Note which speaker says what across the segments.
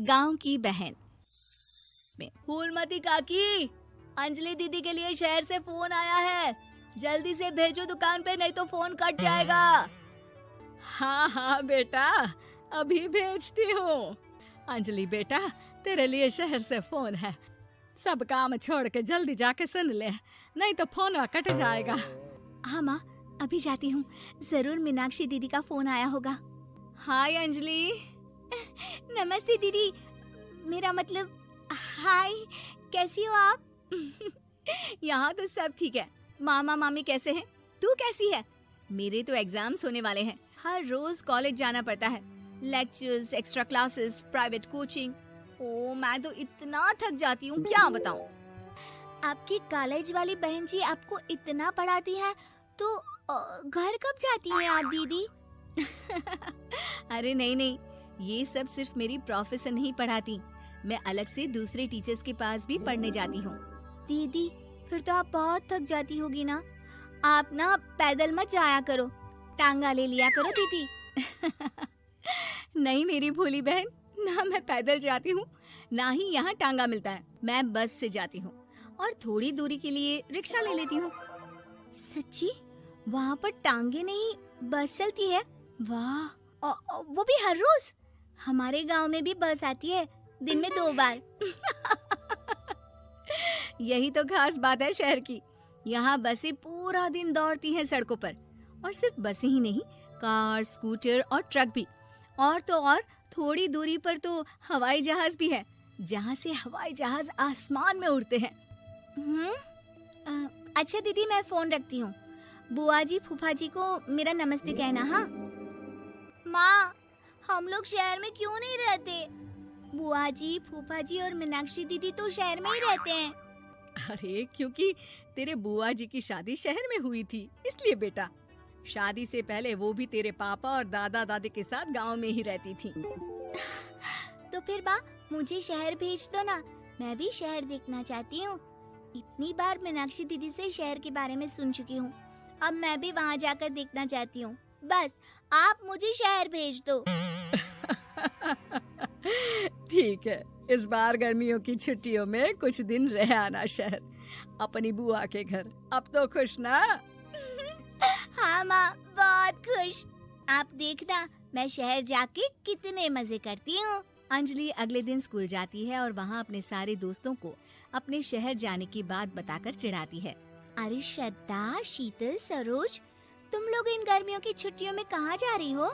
Speaker 1: गांव की बहन में। फूलमती काकी, अंजलि दीदी के लिए शहर से फोन आया है, जल्दी से भेजो दुकान पे, नहीं तो फोन कट जाएगा। हाँ हाँ बेटा, अभी भेजती हूँ। अंजलि बेटा, तेरे लिए शहर से फोन है, सब काम छोड़ के जल्दी जाके सुन ले, नहीं तो फोन कट जाएगा। हाँ माँ, अभी जाती हूँ, जरूर मीनाक्षी दीदी का फोन आया होगा। हाय अंजलि। नमस्ते दीदी, मेरा मतलब हाय, कैसी हो आप? यहाँ तो सब ठीक है। मामा मामी कैसे हैं? तू कैसी है? मेरे तो एग्जाम्स होने वाले हैं, हर रोज कॉलेज जाना पड़ता है, lectures, extra classes, private coaching. ओ मैं तो इतना थक जाती हूँ, क्या बताऊँ। आपकी कॉलेज वाली बहन जी आपको इतना पढ़ाती है, तो घर कब जाती हैं आप दीदी? अरे नहीं नहीं, ये सब सिर्फ मेरी प्रोफेसर नहीं पढ़ाती, मैं अलग से दूसरे टीचर्स के पास भी पढ़ने जाती हूँ। दीदी फिर तो आप बहुत थक जाती होगी ना, आप ना पैदल मत जाया करो, टांगा ले लिया करो दीदी। नहीं मेरी भोली बहन, ना मैं पैदल जाती हूँ, ना ही यहाँ टांगा मिलता है, मैं बस से जाती हूँ और थोड़ी दूरी के लिए रिक्शा ले लेती हूँ। सच्ची? वहाँ पर टांगे नहीं बस चलती है? वाह, वो भी हर रोज? हमारे गांव में भी बस आती है, दिन में 2 बार। यही तो खास बात है शहर की, यहाँ बसें पूरा दिन दौड़ती हैं सड़कों पर, और सिर्फ बसें ही नहीं, कार, स्कूटर और ट्रक भी, और तो और थोड़ी दूरी पर तो हवाई जहाज भी है, जहाँ से हवाई जहाज आसमान में उड़ते हैं। अच्छा दीदी, मैं फोन रखती हूँ, बुआ जी फूफा जी को मेरा नमस्ते कहना। हाँ माँ, हम लोग शहर में क्यों नहीं रहते? बुआ जी, फूफा जी और मीनाक्षी दीदी तो शहर में ही रहते हैं। अरे क्योंकि तेरे बुआ जी की शादी शहर में हुई थी, इसलिए बेटा। शादी से पहले वो भी तेरे पापा और दादा दादी के साथ गांव में ही रहती थी। तो फिर बा, मुझे शहर भेज दो ना, मैं भी शहर देखना चाहती हूँ। इतनी बार मीनाक्षी दीदी से शहर के बारे में सुन चुकी हूँ, अब मैं भी वहाँ जाकर देखना चाहती हूँ। बस आप मुझे शहर भेज दो। ठीक है, इस बार गर्मियों की छुट्टियों में कुछ दिन रह आना शहर, अपनी बुआ के घर। अब तो खुश ना? हाँ माँ, बहुत खुश। आप देखना मैं शहर जाके कितने मजे करती हूँ। अंजलि अगले दिन स्कूल जाती है और वहाँ अपने सारे दोस्तों को अपने शहर जाने की बात बताकर चिढ़ाती है। अरे श्रद्धा, शीतल, सरोज, तुम लोग इन गर्मियों की छुट्टियों में कहाँ जा रही हो?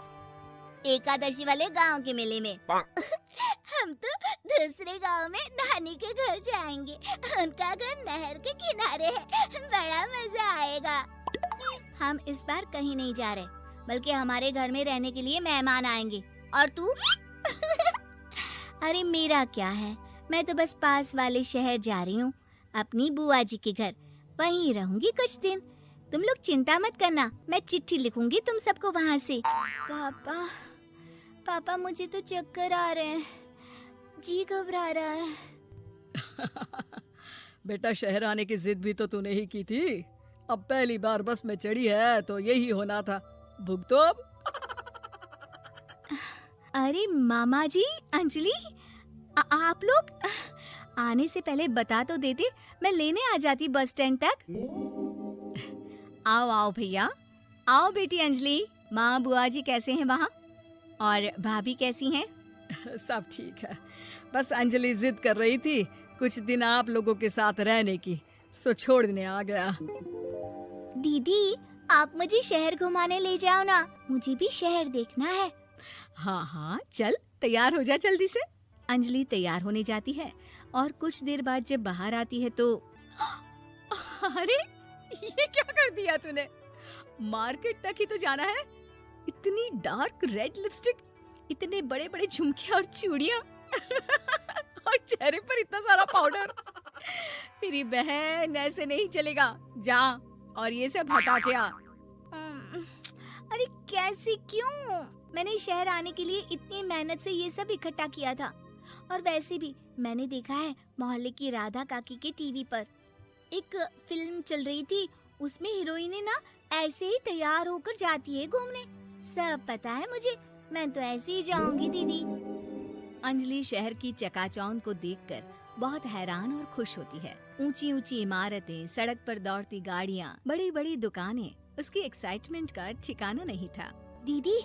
Speaker 1: एकादशी वाले गांव के मेले में। हम तो दूसरे गांव में नानी के घर जाएंगे, उनका घर नहर के किनारे है, बड़ा मजा आएगा। हम इस बार कहीं नहीं जा रहे, बल्कि हमारे घर में रहने के लिए मेहमान आएंगे। और तू? अरे मेरा क्या है, मैं तो बस पास वाले शहर जा रही हूँ, अपनी बुआ जी के घर, वहीं रहूंगी कुछ दिन। तुम लोग चिंता मत करना, मैं चिट्ठी लिखूंगी तुम सबको वहाँ से। पापा मुझे तो चक्कर आ रहे हैं, जी घबरा रहा है। बेटा, शहर आने की जिद भी तो तूने ही की थी, अब पहली बार बस में चढ़ी है तो यही होना था, भुगतो अब। अरे मामा जी, अंजलि, आप लोग आने से पहले बता तो देते, मैं लेने आ जाती बस स्टैंड तक। आओ आओ भैया, आओ बेटी अंजलि। माँ बुआ जी कैसे हैं वहाँ, और भाभी कैसी हैं? सब ठीक है, बस अंजलि जिद कर रही थी कुछ दिन आप लोगों के साथ रहने की, सो छोड़ने आ गया। दीदी, आप मुझे शहर घुमाने ले जाओ ना, मुझे भी शहर देखना है। हाँ हाँ चल, तैयार हो जा जल्दी से। अंजलि तैयार होने जाती है और कुछ देर बाद जब बाहर आती है तो अरे ये क्या कर दिया तूने, मार्केट तक ही तो जाना है, इतनी डार्क रेड लिपस्टिक, इतने बड़े बड़े झुमके और चूड़ियां और चेहरे पर इतना सारा पाउडर। मेरी बहन, ऐसे नहीं चलेगा, जा और ये सब हटा के आ। अरे कैसे, क्यों? मैंने शहर आने के लिए इतनी मेहनत से ये सब इकट्ठा किया था, और वैसे भी मैंने देखा है मोहल्ले की राधा काकी के टीवी पर एक फिल्म चल रही थी, उसमें हीरोइनें ना ऐसे ही तैयार होकर जाती है घूमने। सब पता है मुझे, मैं तो ऐसे ही जाऊंगी दीदी। अंजलि शहर की चकाचौंध को देखकर बहुत हैरान और खुश होती है। ऊंची ऊंची इमारतें, सड़क पर दौड़ती गाड़ियाँ, बड़ी बड़ी दुकानें, उसकी एक्साइटमेंट का ठिकाना नहीं था।
Speaker 2: दीदी,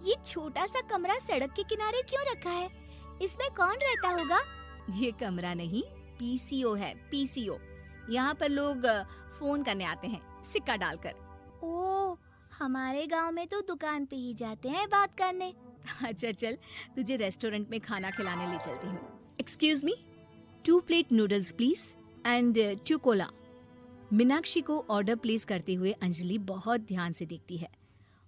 Speaker 2: ये छोटा सा कमरा सड़क के किनारे क्यों रखा है? इसमें कौन रहता होगा?
Speaker 1: ये कमरा नहीं, पीसीओ है, पीसीओ। यहाँ पर लोग फोन करने आते हैं, सिक्का डालकर।
Speaker 2: ओह, हमारे गांव में तो दुकान पे ही जाते हैं बात करने।
Speaker 1: अच्छा चल, तुझे रेस्टोरेंट में खाना खिलाने ले चलती हूँ। Excuse me, 2 plate noodles please and 2 Cola. Meenakshi को ऑर्डर प्लेस करते हुए अंजलि बहुत ध्यान से देखती है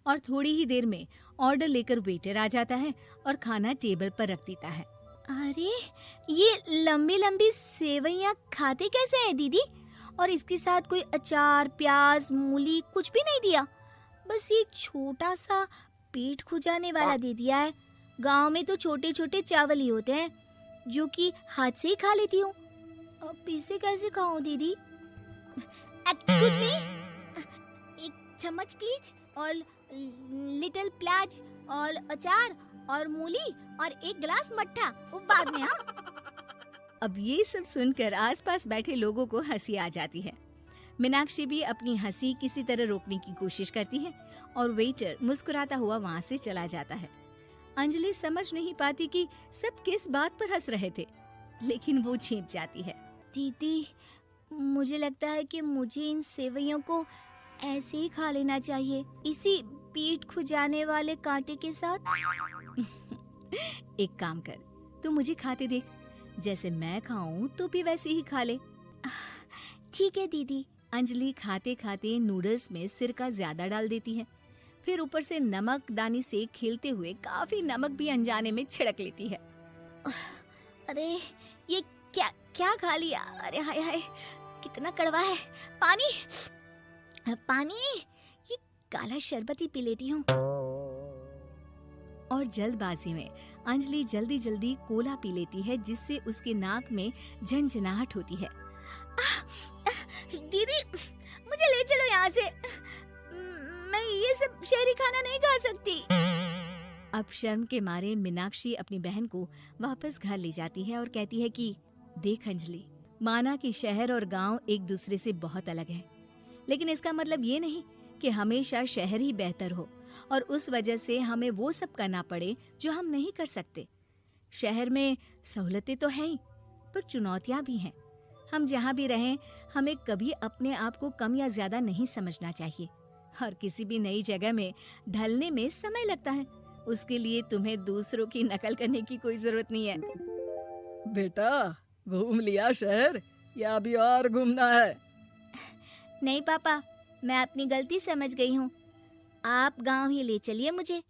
Speaker 1: और थोड़ी ही देर में ऑर्डर लेकर वेटर आ जाता है और खाना टेबल पर रख देता है।
Speaker 2: अरे, ये लंबी लंबी सेवइयाँ खाते कैसे हैं दीदी? और इसके साथ कोई अचार, प्याज, मूली कुछ भी नहीं दिया, बस ये छोटा सा पेट खुजाने वाला दे दिया है। गांव में तो छोटे छोटे चावल ही होते हैं जो कि हाथ से ही खा लेती हूँ। अब इसे कैसे खाऊं दीदी? एक्सक्यूज मी, एक चम्मच प्लीज, और लिटिल प्याज और अचार और मूली और एक गिलास मट्ठा, वो बाद में। हाँ,
Speaker 1: अब ये सब सुनकर आसपास बैठे लोगों को हंसी आ जाती है। मीनाक्षी भी अपनी हंसी किसी तरह रोकने की कोशिश करती है और वेटर मुस्कुराता हुआ वहाँ से चला जाता है। अंजलि समझ नहीं पाती कि सब किस बात पर हंस रहे थे, लेकिन वो छिप जाती है।
Speaker 2: दीदी, मुझे लगता है कि मुझे इन सेवइयों को ऐसे ही खा लेना चाहिए, इसी पेट खुजाने वाले कांटे के साथ।
Speaker 1: एक काम कर, तू मुझे खाते देख, जैसे मैं खाऊं तो भी वैसे ही खा ले।
Speaker 2: ठीक है दीदी।
Speaker 1: अंजलि खाते खाते नूडल्स में सिरका ज्यादा डाल देती है, फिर ऊपर से नमक दानी से खेलते हुए काफी नमक भी अनजाने में छिड़क लेती है।
Speaker 2: अरे, ये क्या क्या खा लिया? अरे हाय हाय, कितना कड़वा है। पानी पानी, ये काला शरबत ही पी लेती हूँ।
Speaker 1: और जल्दबाजी में अंजलि जल्दी जल्दी कोला पी लेती है, जिससे उसके नाक में झंझनाहट होती है।
Speaker 2: दीदी, मुझे ले चलो यहाँ से। मैं ये सब शहरी खाना नहीं खा सकती।
Speaker 1: अब शर्म के मारे मीनाक्षी अपनी बहन को वापस घर ले जाती है और कहती है कि देख अंजलि, माना कि शहर और गांव एक दूसरे से बहुत अलग है, लेकिन इसका मतलब ये नहीं कि हमेशा शहर ही बेहतर हो और उस वजह से हमें वो सब करना पड़े जो हम नहीं कर सकते। शहर में सहूलतें तो हैं ही, पर चुनौतियां भी हैं। हम जहाँ भी रहें, हमें कभी अपने आप को कम या ज्यादा नहीं समझना चाहिए। और किसी भी नई जगह में ढलने में समय लगता है, उसके लिए तुम्हें दूसरों की नकल करने की कोई जरूरत नहीं है।
Speaker 3: बेटा, घूम लिया शहर या अभी और घूमना है?
Speaker 2: नहीं पापा, मैं अपनी गलती समझ गई हूँ। आप गांव ही ले चलिए मुझे।